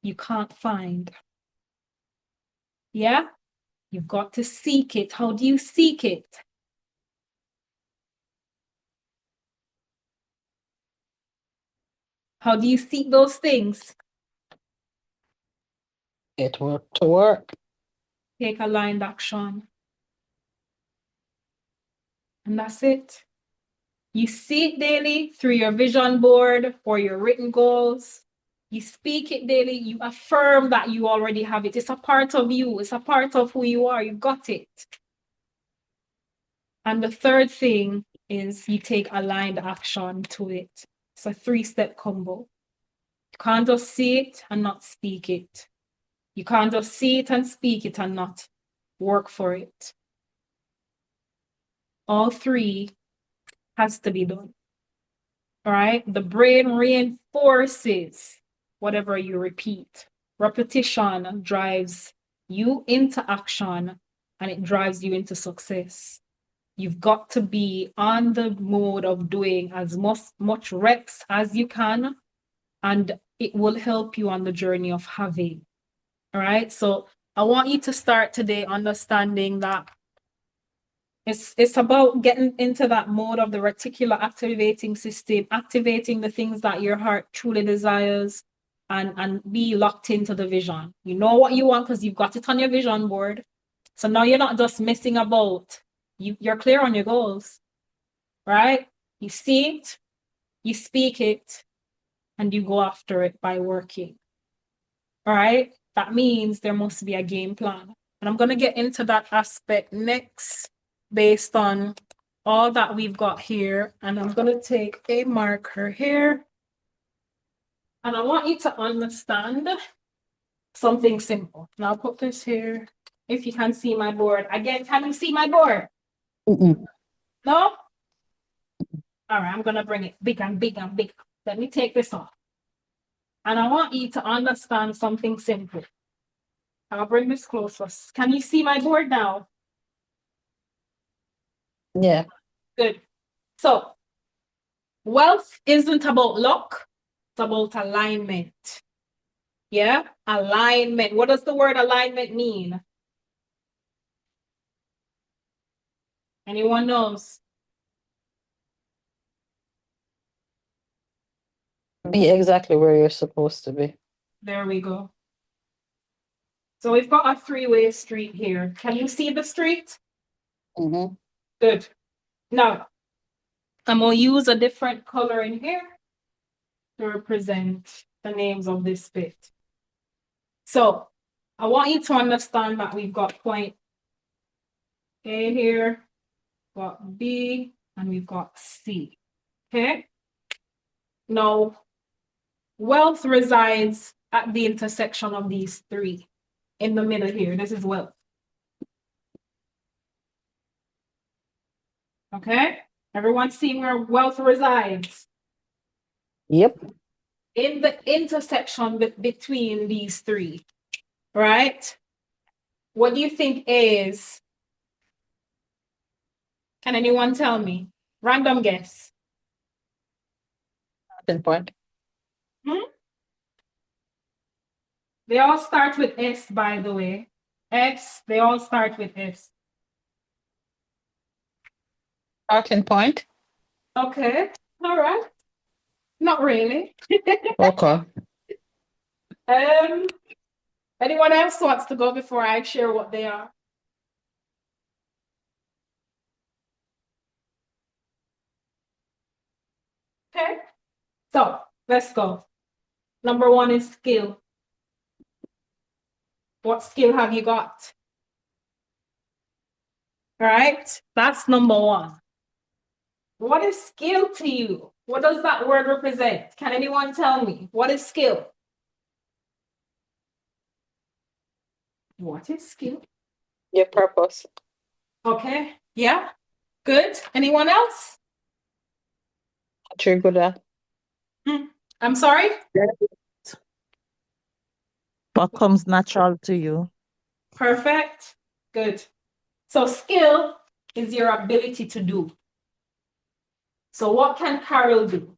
you can't find. Yeah? You've got to seek it. How do you seek it? How do you seek those things? It will to work. Take aligned action. And that's it. You see it daily through your vision board or your written goals. You speak it daily. You affirm that you already have it. It's a part of you. It's a part of who you are. You've got it. And the third thing is you take aligned action to it. It's a 3-step combo. You can't just see it and not speak it. You can't just see it and speak it and not work for it. All three has to be done. All right? The brain reinforces whatever you repeat. Repetition drives you into action, and it drives you into success. You've got to be on the mode of doing as much reps as you can, and it will help you on the journey of having. All right. So I want you to start today understanding that it's about getting into that mode of the reticular activating system, activating the things that your heart truly desires, and be locked into the vision. You know what you want because you've got it on your vision board. So now you're not just messing about. You're clear on your goals, right? You see it, you speak it, and you go after it by working. All right? That means there must be a game plan. And I'm going to get into that aspect next based on all that we've got here. And I'm going to take a marker here. And I want you to understand something simple. And I'll put this here. If you can see my board. Again, can you see my board? Mm-mm. No? All right, I'm going to bring it big and big and big. Let me take this off. And I want you to understand something simple. I'll bring this closer. Can you see my board now? Yeah. Good. So, wealth isn't about luck, it's about alignment. Yeah? Alignment. What does the word alignment mean? Anyone knows? Be exactly where you're supposed to be. There we go. So we've got a three-way street here. Can you see the street? Mm-hmm. Good. Now, I'm going to use a different color in here to represent the names of this bit. So I want you to understand that we've got point A here, got B, and we've got C. Okay? Now, wealth resides at the intersection of these three. In the middle here, this is wealth. Okay? Everyone seeing where wealth resides? Yep. In the intersection between these three, right? What do you think is? Can anyone tell me? Random guess. Pinpoint. They all start with S, by the way. S, they all start with S. Starting point. Okay, all right. Not really. Okay. Anyone else wants to go before I share what they are? Okay, so let's go. Number one is skill. What skill have you got? All right, that's number one. What is skill to you? What does that word represent? Can anyone tell me? What is skill? What is skill? Your purpose. Okay, yeah, good. Anyone else? What you're good at. I'm sorry? What comes natural to you? Perfect, good. So skill is your ability to do. So what can Carol do?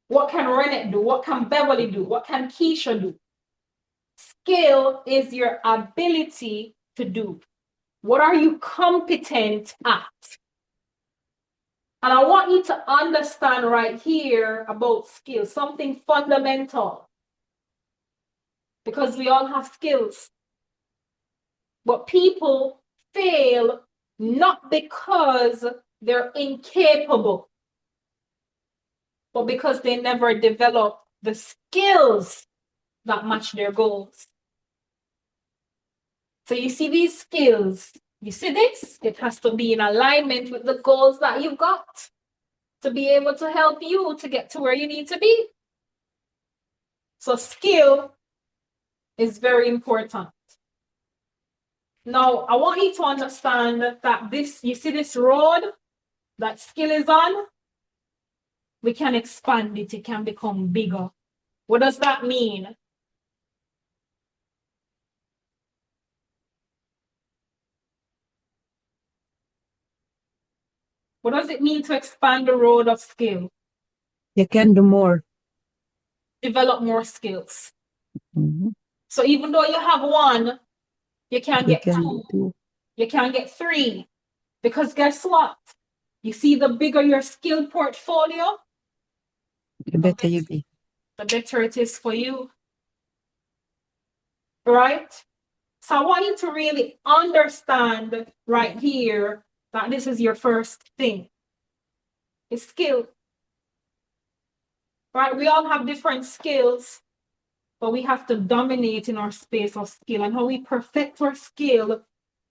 What can Renette do? What can Beverly do? What can Keisha do? Skill is your ability to do. What are you competent at? And I want you to understand right here about skill, something fundamental. Because we all have skills. But people fail not because they're incapable, but because they never develop the skills that match their goals. So you see these skills, you see this? It has to be in alignment with the goals that you've got to be able to help you to get to where you need to be. So skill is very important. Now, I want you to understand that this, you see this road that skill is on? We can expand it, it can become bigger. What does that mean? What does it mean to expand the road of skill? You can do more. Develop more skills. Mhm. So even though you have one, you can You get can two, do. you can get three. Because guess what? You see, the bigger your skill portfolio, The better you be. the better it is for you. Right? So I want you to really understand right here that this is your first thing. It's skill. Right? We all have different skills, but we have to dominate in our space of skill. And how we perfect our skill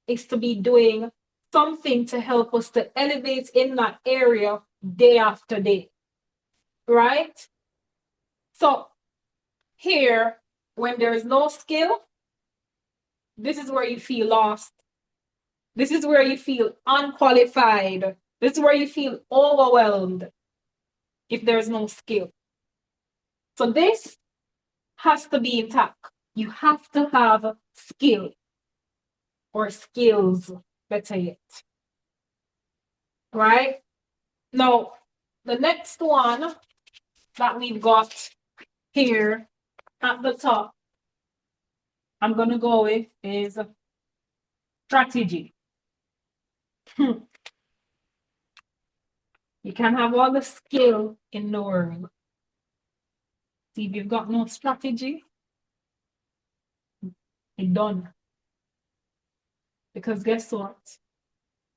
is to be doing something to help us to elevate in that area day after day. Right? So here, when there is no skill, this is where you feel lost. This is where you feel unqualified. This is where you feel overwhelmed if there's no skill. So this has to be intact. You have to have skill or skills, better yet. Right? Now, the next one that we've got here at the top, I'm going to go with is strategy. You can have all the skill in the world. See, if you've got no strategy, you're done. Because guess what?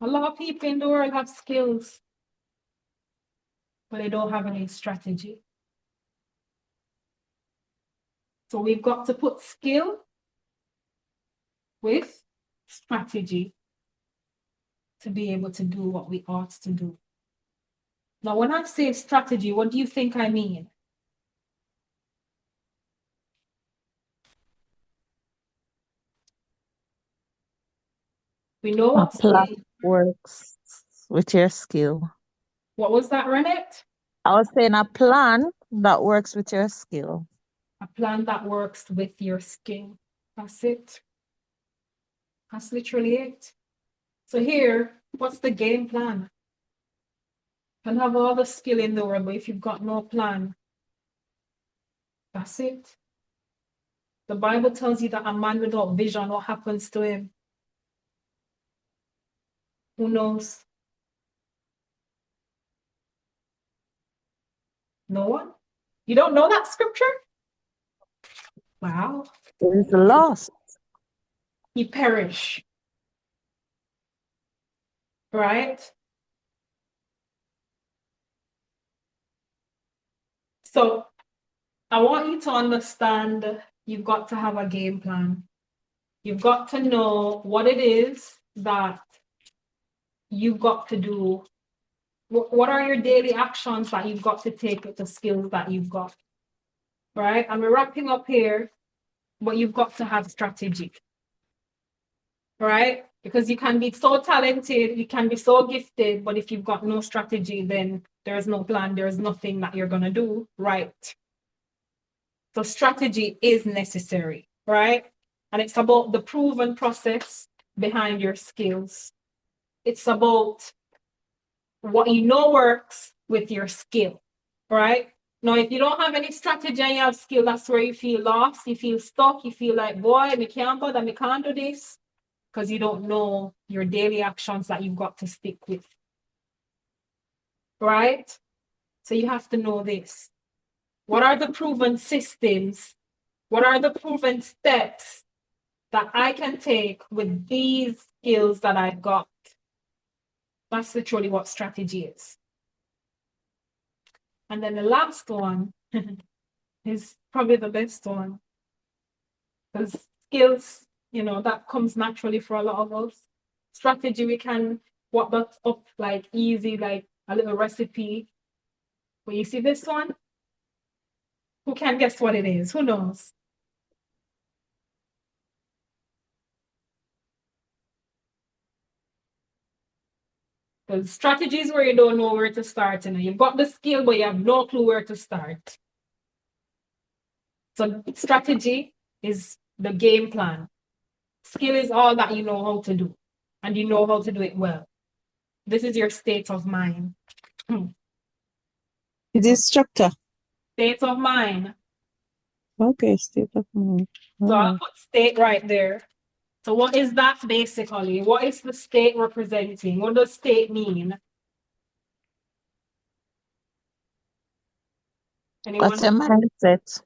A lot of people in the world have skills, but they don't have any strategy. So we've got to put skill with strategy to be able to do what we ought to do. Now, when I say strategy, what do you think I mean? We know A what plan skill. works with your skill. What was that, Renette? I was saying a plan that works with your skill. A plan that works with your skill. That's it. That's literally it. So here, what's the game plan? You can have all the skill in the world, but if you've got no plan, that's it. The Bible tells you that a man without vision, what happens to him? Who knows? No one? You don't know that scripture? Wow. It's lost. He perish. Right? So I want you to understand you've got to have a game plan. You've got to know what it is that you've got to do. What are your daily actions that you've got to take with the skills that you've got? Right? And we're wrapping up here, but you've got to have strategy. Right? Because you can be so talented, you can be so gifted, but if you've got no strategy, then there's no plan, there's nothing that you're going to do right. So strategy is necessary, right? And it's about the proven process behind your skills. It's about what you know works with your skill, right? Now, if you don't have any strategy and you have skill, that's where you feel lost, you feel stuck, you feel like, boy, me can't bother, me can't do this, because you don't know your daily actions that you've got to stick with, right? So you have to know this. What are the proven systems? What are the proven steps that I can take with these skills that I've got? That's literally what strategy is. And then the last one is probably the best one, because skills, that comes naturally for a lot of us. Strategy, we can walk that up like easy, like a little recipe. But you see this one? Who can guess what it is? Who knows? Because strategy is where you don't know where to start. You've got the skill, but you have no clue where to start. So strategy is the game plan. Skill is all that you know how to do, and you know how to do it well. This is your state of mind. It is structure. State of mind. Okay, state of mind. So I'll Alright. put state right there. So what is that basically? What is the state representing? What does state mean? Anyone? What's your mindset?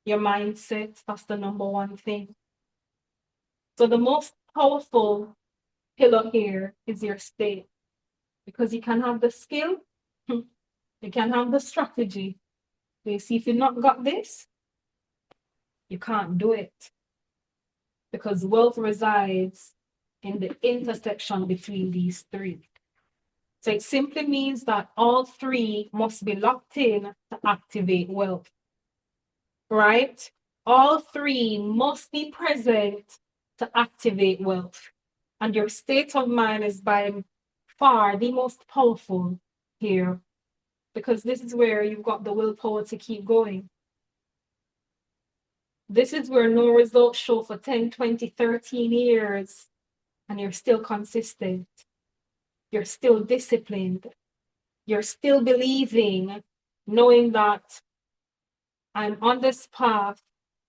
Your mindset, that's the number one thing. So the most powerful pillar here is your state, because you can have the skill, you can have the strategy. So you see, if you've not got this, you can't do it, because wealth resides in the intersection between these three. So it simply means that all three must be locked in to activate wealth, right? All three must be present to activate wealth. And your state of mind is by far the most powerful here, because this is where you've got the willpower to keep going. This is where no results show for 10, 20, 13 years, and you're still consistent. You're still disciplined. You're still believing, knowing that I'm on this path,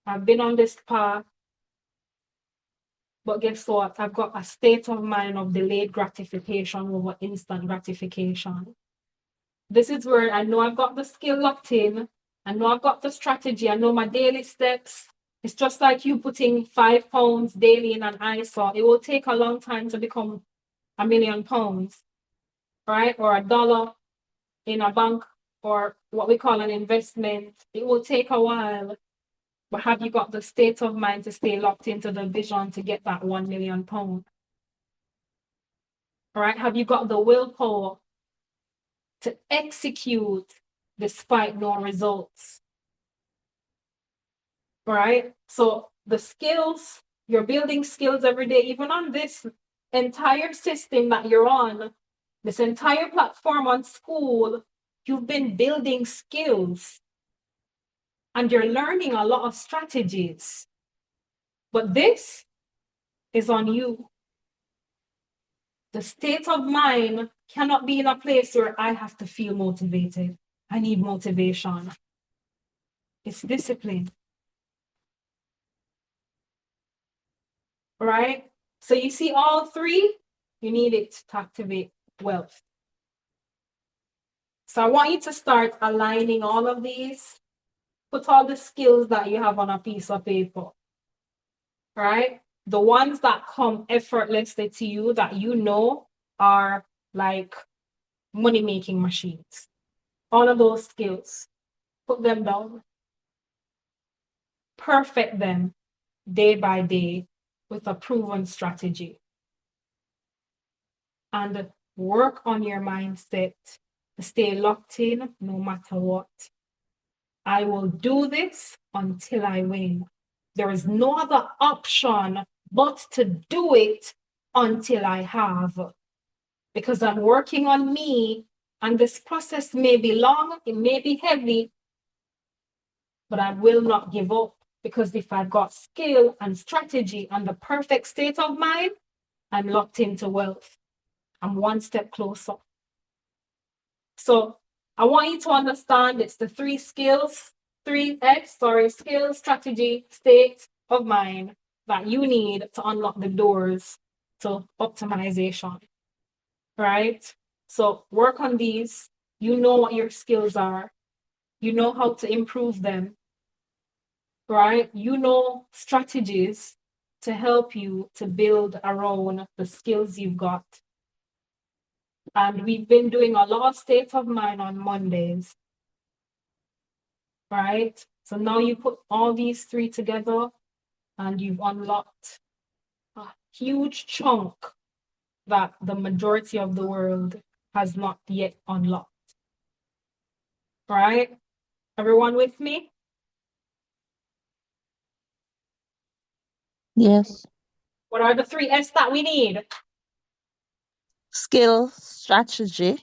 I've been on this path, but guess what? I've got a state of mind of delayed gratification over instant gratification. This is where I know I've got the skill locked in. I know I've got the strategy. I know my daily steps. It's just like you putting 5 pounds daily in an ISA. It will take a long time to become £1 million, right? Or $1 in a bank, or what we call an investment. It will take a while. But have you got the state of mind to stay locked into the vision to get that £1 million? All right? Have you got the willpower to execute despite no results? Right? So the skills, you're building skills every day, even on this entire system that you're on, this entire platform on school, you've been building skills and you're learning a lot of strategies. But this is on you. The state of mind cannot be in a place where I have to feel motivated. I need motivation. It's discipline. Right? So you see all three, you need it to activate wealth. So I want you to start aligning all of these. Put all the skills that you have on a piece of paper. Right? The ones that come effortlessly to you that you know are like money-making machines. All of those skills, put them down. Perfect them day by day with a proven strategy. And work on your mindset to stay locked in no matter what. I will do this until I win. There is no other option but to do it until I have. Because I'm working on me, and this process may be long, it may be heavy, but I will not give up, because if I've got skill and strategy and the perfect state of mind, I'm locked into wealth. I'm one step closer. So I want you to understand it's the three skills, skills, strategy, state of mind that you need to unlock the doors to optimization, right? So work on these. You know what your skills are. You know how to improve them, right? You know strategies to help you to build around the skills you've got. And we've been doing a lot of state of mind on Mondays, right? So now you put all these three together and you've unlocked a huge chunk that the majority of the world has not yet unlocked, right? Everyone with me? Yes. What are the 3 S that we need? Skill, strategy,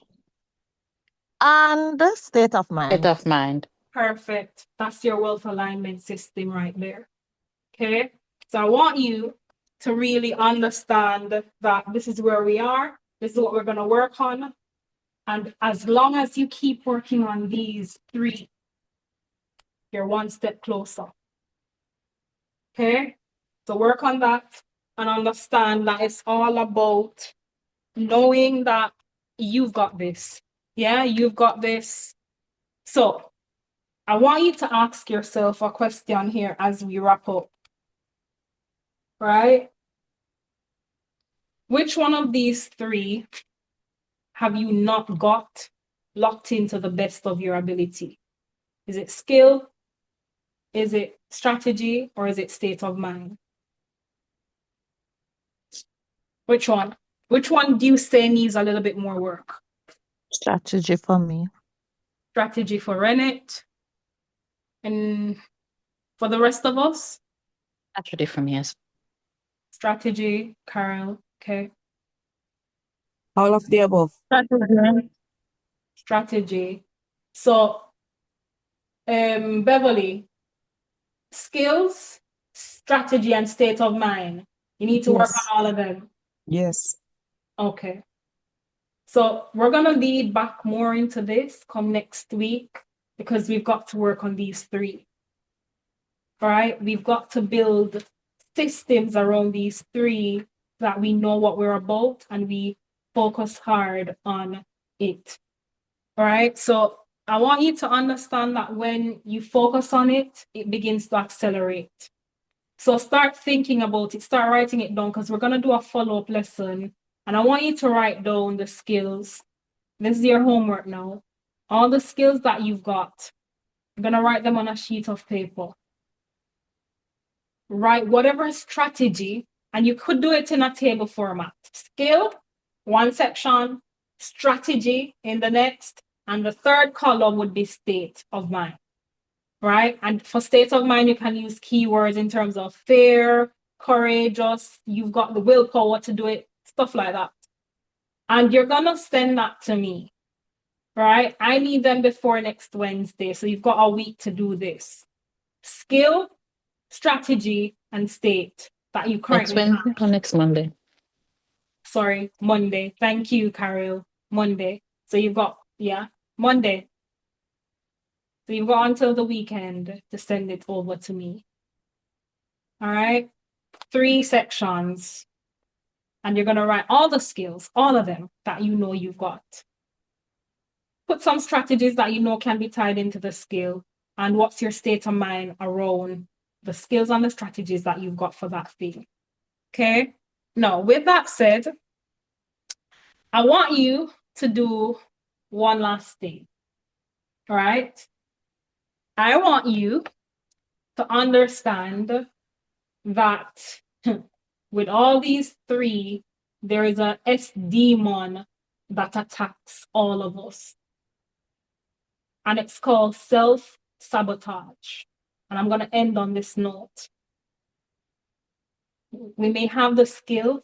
and state of State mind. of mind. Perfect. That's your wealth alignment system right there. Okay? So I want you to really understand that this is where we are. This is what we're going to work on. And as long as you keep working on these 3, you're one step closer. Okay? So work on that and understand that it's all about knowing that you've got this. Yeah, you've got this. So I want you to ask yourself a question here as we wrap up. Right? Which one of these 3 have you not got locked into the best of your ability? Is it skill? Is it strategy? Or is it state of mind? Which one? Which one do you say needs a little bit more work? Strategy for me. Strategy for Rennet. And for the rest of us? Strategy for me, yes. Strategy, Carol, okay. All of the above. Strategy. So, Beverly, skills, strategy, and state of mind. You need to work Yes. on all of them. Yes. Okay. So we're going to lead back more into this come next week because we've got to work on these 3. All right. We've got to build systems around these 3 that we know what we're about and we focus hard on it. All right. So I want you to understand that when you focus on it, it begins to accelerate. So start thinking about it, start writing it down because we're going to do a follow-up lesson. And I want you to write down the skills. This is your homework now. All the skills that you've got, you're going to write them on a sheet of paper. Write whatever strategy, and you could do it in a table format. Skill, one section, strategy in the next, and the third column would be state of mind. Right? And for state of mind, you can use keywords in terms of fear, courageous, you've got the willpower to do it, stuff like that. And you're going to send that to me, right? I need them before next Wednesday. So you've got a week to do this. Skill, strategy, and state that you Next currently Wednesday or next Monday? Sorry, Monday. Thank you, Carol. Monday. So you've got, Monday. So you've got until the weekend to send it over to me. All right. 3 sections. And you're going to write all the skills, all of them that you know you've got. Put some strategies that you know can be tied into the skill. And what's your state of mind around the skills and the strategies that you've got for that thing. Okay. Now, with that said, I want you to do one last thing. All right. I want you to understand that with all these 3, there is a S-demon that attacks all of us. And it's called self-sabotage. And I'm going to end on this note. We may have the skill,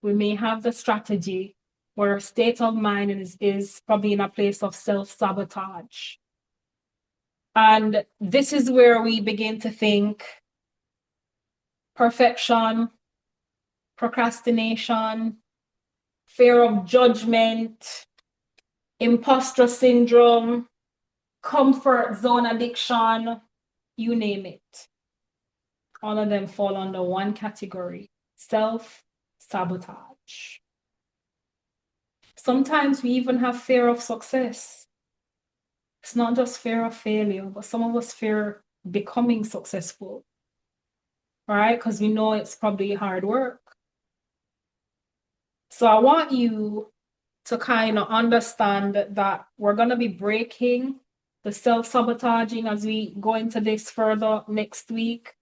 we may have the strategy, but our state of mind is probably in a place of self-sabotage. And this is where we begin to think perfection, procrastination, fear of judgment, imposter syndrome, comfort zone addiction, you name it. All of them fall under one category, self-sabotage. Sometimes we even have fear of success. It's not just fear of failure, but some of us fear becoming successful, right? Because we know it's probably hard work. So I want you to kind of understand that we're going to be breaking the self-sabotaging as we go into this further next week.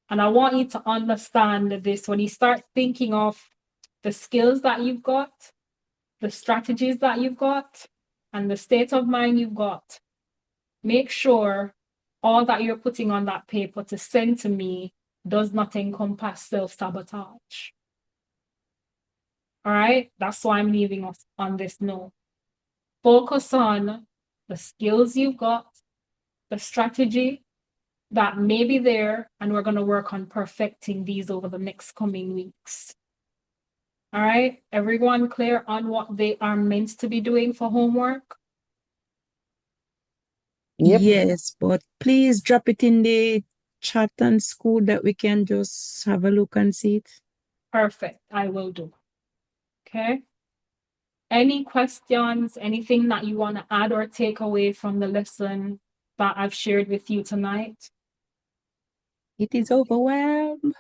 And I want you to understand this when you start thinking of the skills that you've got, the strategies that you've got, and the state of mind you've got. Make sure all that you're putting on that paper to send to me does not encompass self-sabotage. All right, that's why I'm leaving us on this note. Focus on the skills you've got, the strategy that may be there, and we're going to work on perfecting these over the next coming weeks. All right, everyone clear on what they are meant to be doing for homework? Yep. Yes, but please drop it in the chat and school that we can just have a look and see it. Perfect, I will do. Okay. Any questions, anything that you want to add or take away from the lesson that I've shared with you tonight? It is overwhelmed.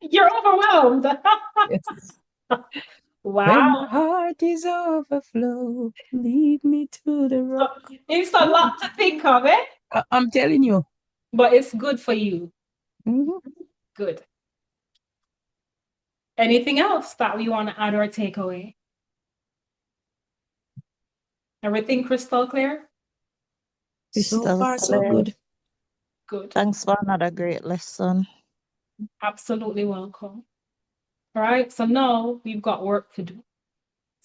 You're overwhelmed. Yes. Wow. When my heart is overflow, lead me to the rock. It's a lot to think of, eh? I'm telling you. But it's good for you. Good. Anything else that we want to add or take away? Everything crystal clear? So Crystal far, so clear. good. Good. Thanks for another great lesson. Absolutely welcome. All right, so now we've got work to do.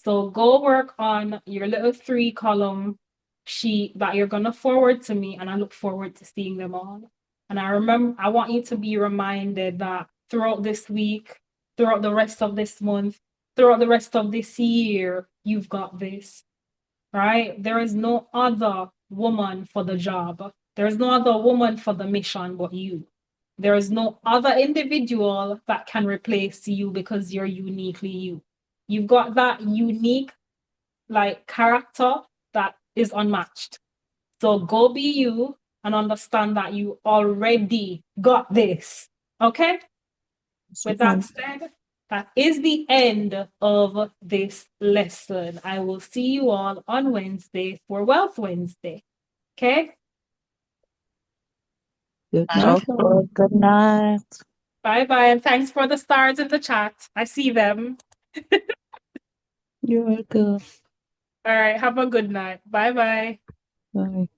So go work on your little 3-column sheet that you're gonna forward to me, and I look forward to seeing them all. And I want you to be reminded that throughout this week, throughout the rest of this month, throughout the rest of this year, you've got this, right? There is no other woman for the job. There is no other woman for the mission but you. There is no other individual that can replace you because you're uniquely you. You've got that unique character that is unmatched. So go be you and understand that you already got this. Okay? With that said, that is the end of this lesson. I will see you all on Wednesday for Wealth Wednesday. Okay? Good night. Okay, good night. Bye-bye, and thanks for the stars in the chat. I see them. You're welcome. All right, have a good night. Bye-bye. Bye.